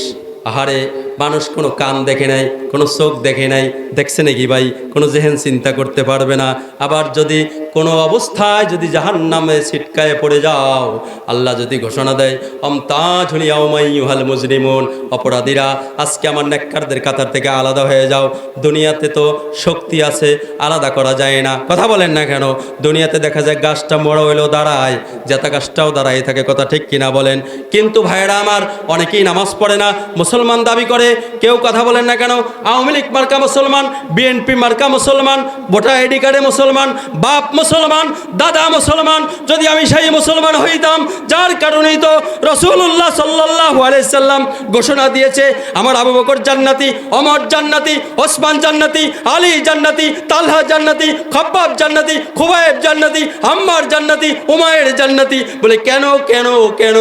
আহারে মানুষ কোনো কান দেখে নাই, কোনো চোখ দেখে নাই, দেখছে নাকি ভাই? কোনো জেহেন চিন্তা করতে পারবে না। আবার যদি কোনো অবস্থায় যদি জাহান্নামে ছিটকায়ে পড়ে যাও, আল্লাহ যদি ঘোষণা দেয় আমতাজুল ইয়াউমা আইয়ুহাল মুজরিমুন, অপরাধীরা আজকে আমার নেককারদের কাতার থেকে আলাদা হয়ে যাও। দুনিয়াতে তো শক্তি আছে, আলাদা করা যায় না। কথা বলেন না কেন? দুনিয়াতে দেখা যায় গাছটা বড় হইলেও দাঁড়ায়, জেতা গাছটাও দাঁড়ায় থাকে। কথা ঠিক কিনা বলেন? কিন্তু ভাইরা আমার, অনেকেই নামাজ পড়ে না, মুসলমান দাবি করে। কেউ কথা বলেন না কেন? আওয়ামী লীগ মার্কা মুসলমান, বিএনপি মার্কা মুসলমান, ভোটার আইডি কার্ডে মুসলমান, বাপ মুসলমান, দাদা মুসলমান। যদি আমি সেই মুসলমান হইতাম যার কারণেই তো রাসূলুল্লাহ সাল্লাল্লাহু আলাইহি সাল্লাম ঘোষণা দিয়েছে আমার আবু বকর জান্নাতি, ওমর জান্নাতি, ওসমান জান্নাতি, আলী জান্নাতি, তালহা জান্নাতি, খাব্বাব জান্নাতি, খুবাইব জান্নাতি, আম্মার জান্নাতি, উমায়ের জান্নাতি। বলে কেন কেন কেন?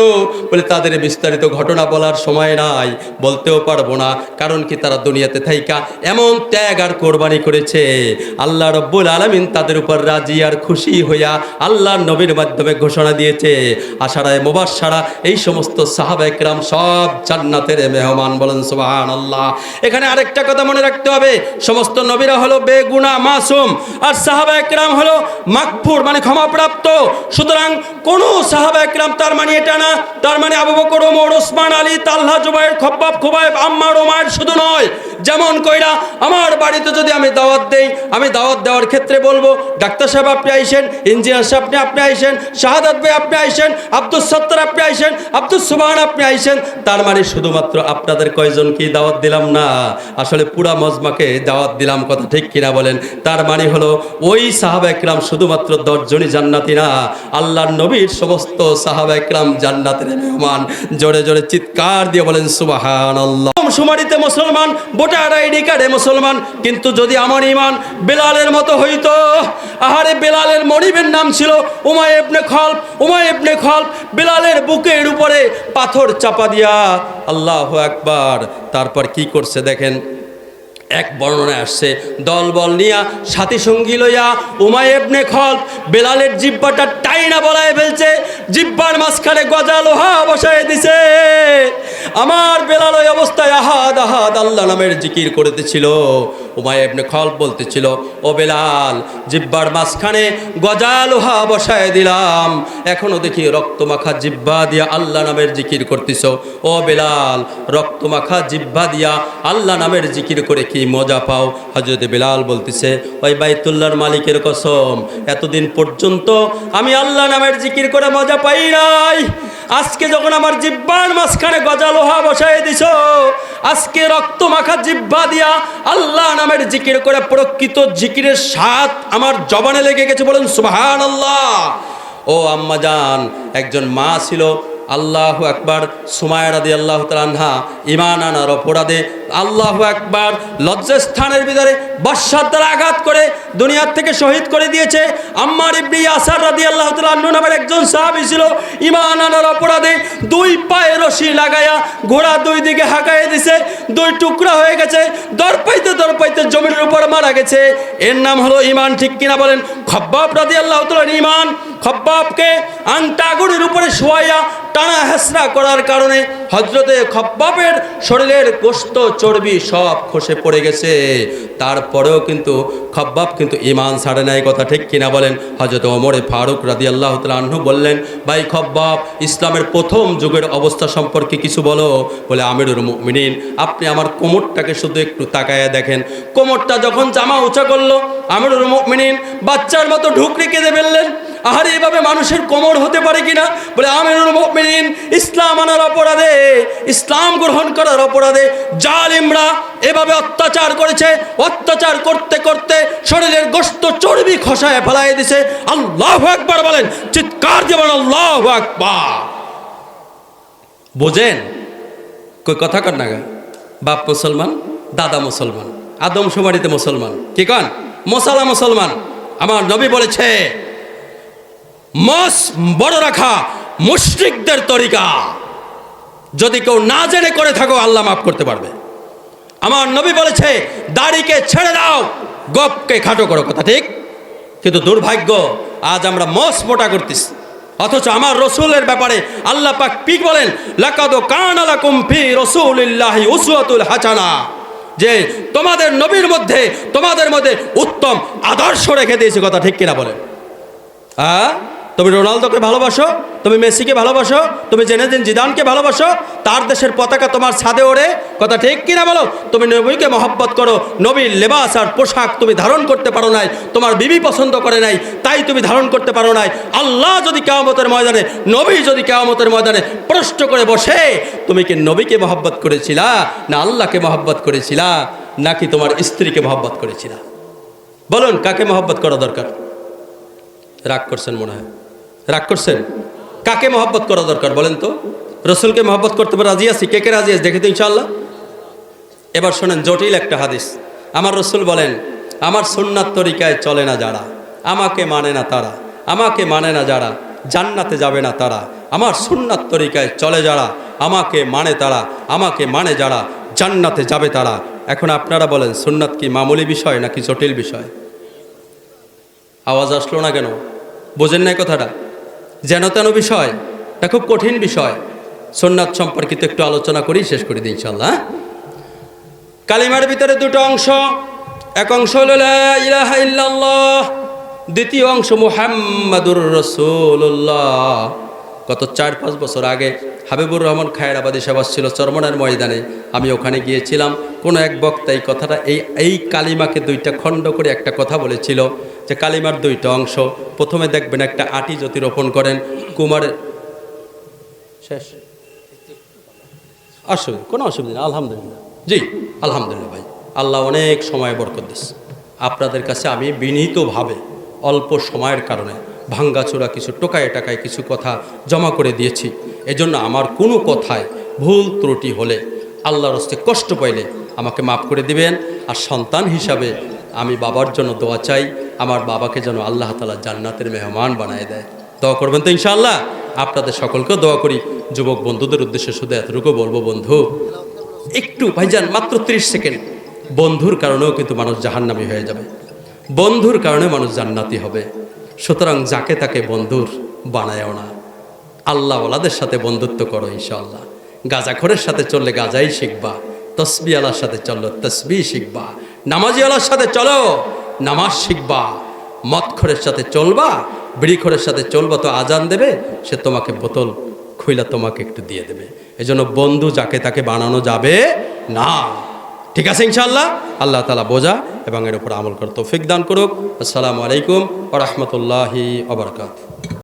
বলে তাদের বিস্তারিত ঘটনা বলার সময় নাই, বলতেও পারবো না। কারণ কি, তারা দুনিয়াতে থাইকা এমন ত্যাগ আর কোরবানি করেছে, আল্লাহ রব্বুল আলামিন তাদের উপর রাজি আর খুশি হইয়া আল্লাহর নবীর মাধ্যমে ঘোষণা দিয়েছে আশারায়ে মুবাশশারা, এই সমস্ত সাহাবা একরাম সব জান্নাতের মেহমান। বলেন সুবহানাল্লাহ। এখানে আরেকটা কথা মনে রাখতে হবে, সমস্ত নবীরা হলো বেগুনাহ মাসুম, আর সাহাবা একরাম হলো মাগফুর, মানে ক্ষমাপ্রাপ্ত। সুতরাং কোন সাহাবা একরাম তার মানে এটা না, তার মানে আবু বকর, ওমর, ওসমান, আলী, তালহা, জুবাইর, খাব্বাব, খুবাইব, আম্মার, উমাইর শুধু নয়। যেমন কইরা আমার বাড়িতে যদি আমি দাওয়াত দেই, আমি দাওয়াত দেওয়ার ক্ষেত্রে বলবো ডাক্তার সাহেব আপনি আইসেন, ইঞ্জিনিয়ার সাহেব আপনি আইসেন, শাহাদাত ভাই আপনি আইসেন, আব্দুল সত্তার আপনি আইসেন, আব্দুল সুবহান আপনি আইসেন। তার মানে শুধুমাত্র আপনাদের কয়জনকেই দাওয়াত দিলাম না, আসলে পুরা মজমাকে দাওয়াত দিলাম। কথা ঠিক কিনা বলেন? তার মানে হলো ওই সাহাবা একরাম শুধুমাত্র 10 জনই জান্নাতি না, আল্লাহর নবীর সমস্ত সাহাবা একরাম জান্নাতের মেহমান। জোরে জোরে চিৎকার দিয়ে বলেন সুবহানাল্লাহ। সুমারিতে মুসলমান, ভোটার আইডি কার্ডে মুসলমান, কিন্তু যদি আমার ঈমান বেলালের মতো হইতো, আহারে বেলালের মনিবের নাম ছিল উমাইয়া ইবনে খালফ। উমাইয়া ইবনে খালফ বেলালের বুকের উপরে পাথর চাপা দিয়া, আল্লাহু আকবার। তারপর কি করছে দেখেন, এক বর্ণনায় আসছে দলবল নিয়া সাথী সঙ্গী লইয়া উমাইয়া ইবনে খালফ বেলালের জিহ্বাটা টাইনা বলায় ফেলছে, জিহ্বার মাঝখানে গজা লোহা বসায় দিছে। আমার বেলাল ওই অবস্থায় আহাদ আহাদ আল্লাহ নামের জিকির করতেছিল। উমাইয়া ইবনে খালফ বলতেছিল, ও বেলাল, জিহ্বার মাঝখানে গজা লোহা বসায় দিলাম, এখনো দেখি রক্তমাখা জিহ্বা দিয়া আল্লাহ নামের জিকির করতেছ। ও বেলাল, রক্তমাখা জিহ্বা দিয়া আল্লাহ নামের জিকির করে কি মজা পাও? হযরত বেলাল বলতেছে, ওই বাইতুল্লাহর মালিকের কসম, এতদিন পর্যন্ত আমি আল্লাহ নামের জিকির করে মজা পাই নাই। আজকে যখন আমার জিহ্বার মাঝখানে গজা লোহা বসায় দিছো, আজকে রক্ত মাখা জিহ্বা দিয়া আল্লাহ নামের জিকির করে প্রকৃত জিকিরের স্বাদ আমার জবানে লেগে গেছে, বলেন সুবহানাল্লাহ। ও আম্মা জান, একজন মা ছিল, আল্লাহু আকবার, সুমাইয়া রাদিয়াল্লাহু তাআলা আনহা ঈমান আনার অপরাধে আল্লাহু আকবার লজ্জাস্থানের ভিতরে বর্ষার দ্বারা আঘাত করে দুনিয়ার থেকে শহীদ করে দিয়েছে। আম্মার ইবনে ইয়াসার রাদিয়াল্লাহু তাআলা আনহু নামের একজন সাহাবী ছিল, ঈমান আনার অপরাধে দুই পায়ে রশি লাগায়া ঘোড়া দুই দিকে হাঁকায়ে দিছে, দুই টুকরা হয়ে গেছে, দরপাইতে জমিনের উপর মারা গেছে। এর নাম হলো ঈমান, ঠিক কিনা বলেন? খব্বাব রাদিয়াল্লাহু তাআলার ঈমান, খব্বাবকে আংটা আগুনের উপরে শোয়াইয়া টানা হেসরা করার কারণে হযরতে খব্বাবের শরীরের গোশত চর্বি সব খসে পড়ে গেছে। তারপরেও কিন্তু খব্বাব কিন্তু ঈমান ছাড়ে নাই, কথা ঠিক কিনা বলেন? হযরত ওমর ফারুক রাদিয়াল্লাহু তাআলা আনহু বললেন, ভাই খব্বাব, ইসলামের প্রথম যুগের অবস্থা সম্পর্কে কিছু বলো। বলে, আমিরুল মুমিনিন, আপনি আমার কোমরটাকে শুধু একটু তাকায়া দেখেন। কোমরটা যখন জামা উঁচা করলো, আমিরুল মুমিনিন বাচ্চার মতো ঢুকরে কেঁদে ফেললেন। আহারে, এভাবে মানুষের কোমর হতে পারে কিনা? বলে, আমিরুল মুমিনিন, ইসলাম আনার অপরাধে, ইসলাম গ্রহণ করার অপরাধে জালিমরা এভাবে অত্যাচার করেছে। অত্যাচার করতে করতে শরীরের গোশত চর্বি খসায় ফেলায় দিছে। আল্লাহু আকবার বলেন, চিৎকার দিয়ে বলেন আল্লাহু আকবার। বোঝেন কই কথা কর না? বাপ মুসলমান, দাদা মুসলমান, আদমশুমারিতে মুসলমান, কি কন? মশালা মুসলমান। আমার নবী বলেছে, মস বড় রাখা মুশরিকদের তরিকা। যদি কেউ না জেনে করে থাকো, আল্লাহ মাফ করতে পারবে। আমার নবী বলেছে, দাড়িকে ছেড়ে দাও, গপকে খাটো করো, কথা ঠিক। কিন্তু দুর্ভাগ্য, আজ আমরা মস মোটা করতেছি, অথচ আমার রসুলের ব্যাপারে আল্লাহ পাক পিক বলেন, লাকাদ কানা লাকুম ফি রাসূলিল্লাহি উসওয়াতুল হাসানা, যে তোমাদের নবীর মধ্যে, তোমাদের মধ্যে উত্তম আদর্শ রেখে দিয়েছে, কথা ঠিক কিনা বলেন? তুমি রোনালদোকে ভালোবাসো, তুমি মেসিকে ভালোবাসো, তুমি জেনেদিন জিদানকে ভালোবাসো, তার দেশের পতাকা তোমার ছাদে ওড়ে, কথা ঠিক কিনা বলো? তুমি নবীকে মহব্বত করো, নবীর লেবাস আর পোশাক তুমি ধারণ করতে পারো নাই, তোমার বিবি পছন্দ করে নাই, তাই তুমি ধারণ করতে পারো নাই। আল্লাহ যদি কিয়ামতের ময়দানে, নবী যদি কিয়ামতের ময়দানে প্রশ্ন করে বসে, তুমি কি নবীকে মহব্বত করেছিলা, না আল্লাহকে মহব্বত করেছিলা, নাকি তোমার স্ত্রীকে মহব্বত করেছিলা? বলুন, কাকে মহব্বত করা দরকার? রাগ করছেন মনে হয়, রাগ করছেন? কাকে মহব্বত করা দরকার বলেন তো? রসুলকে মহব্বত করতে রাজি আছি? কে কে রাজি আছে দেখে তো ইনশাআল্লাহ। এবার শোনেন জটিল একটা হাদিস। আমার রসুল বলেন, আমার সুন্নাত তরিকায় চলে না যারা, আমাকে মানে না তারা, আমাকে মানে না যারা, জান্নাতে যাবে না তারা। আমার সুন্নাত তরিকায় চলে যারা, আমাকে মানে তারা, আমাকে মানে যারা, জান্নাতে যাবে তারা। এখন আপনারা বলেন, সুন্নাত কি মামুলি বিষয় নাকি জটিল বিষয়? আওয়াজ আসলো না কেন? বোঝেন নাই কথাটা? যেন তেন বিষয় না, খুব কঠিন বিষয়। সুন্নাত সম্পর্কিত একটু আলোচনা করি, শেষ করে দিই ইনশাআল্লাহ। কালিমার ভিতরে দুটো অংশ, এক অংশ হলো লা ইলাহা ইল্লাল্লাহ, দ্বিতীয় অংশ মুহাম্মাদুর রাসূলুল্লাহ। গত 4-5 বছর আগে হাবিবুর রহমান খায়রাবাদী সভা ছিল চরমনার ময়দানে, আমি ওখানে গিয়েছিলাম। কোনো এক বক্তা এই কথাটা, এই কালিমাকে দুইটা খণ্ড করে একটা কথা বলেছিল, যে কালিমার দুইটা অংশ। প্রথমে দেখবেন একটা আটি যদি রোপণ করেন, কুমারের শেষ কোনো অসুবিধা নেই, আলহামদুলিল্লাহ। জি আলহামদুলিল্লাহ ভাই, আল্লাহ অনেক সময় বরকত দিচ্ছে। আপনাদের কাছে আমি বিনীতভাবে অল্প সময়ের কারণে ভাঙ্গাচোরা কিছু টোকায় টাকায় কিছু কথা জমা করে দিয়েছি। এজন্য আমার কোনো কথায় ভুল ত্রুটি হলে, আল্লাহর হস্তে কষ্ট পাইলে আমাকে মাফ করে দিবেন। আর সন্তান হিসাবে আমি বাবার জন্য দোয়া চাই, আমার বাবাকে যেন আল্লাহ তাআলা জান্নাতের মেহমান বানায় দেয়। দোয়া করবেন তো ইনশাআল্লাহ? আপনাদের সকলকেও দোয়া করি। যুবক বন্ধুদের উদ্দেশ্যে শুধু এতটুকু বলবো, বন্ধু একটু ভাইজান, মাত্র 30 সেকেন্ড। বন্ধুর কারণেও কিন্তু মানুষ জাহান্নামী হয়ে যাবে, বন্ধুর কারণে মানুষ জান্নাতি হবে। সুতরাং যাকে তাকে বন্ধুর বানায়ও না, আল্লাহওয়ালাদের সাথে বন্ধুত্ব করো ইনশাআল্লাহ। গাঁজাখোরের সাথে চললে গাঁজাই শিখবা, তসবি আলার সাথে চললো তসবি শিখবা, নামাজি আলার সাথে চলো নামাজ শিখবা। মদখোরের সাথে চলবা, বিড়িখোরের সাথে চলবা তো আজান দেবে, সে তোমাকে বোতল খুইলা তোমাকে একটু দিয়ে দেবে। এজন্য বন্ধু যাকে তাকে বানানো যাবে না। ঠিক আছে ইনশাআল্লাহ? আল্লাহ তাআলা বোঝা এবং এর উপর আমল করার তৌফিক দান করুক। আসসালামু আলাইকুম ওয়া রাহমাতুল্লাহি ওয়া বারাকাতুহু।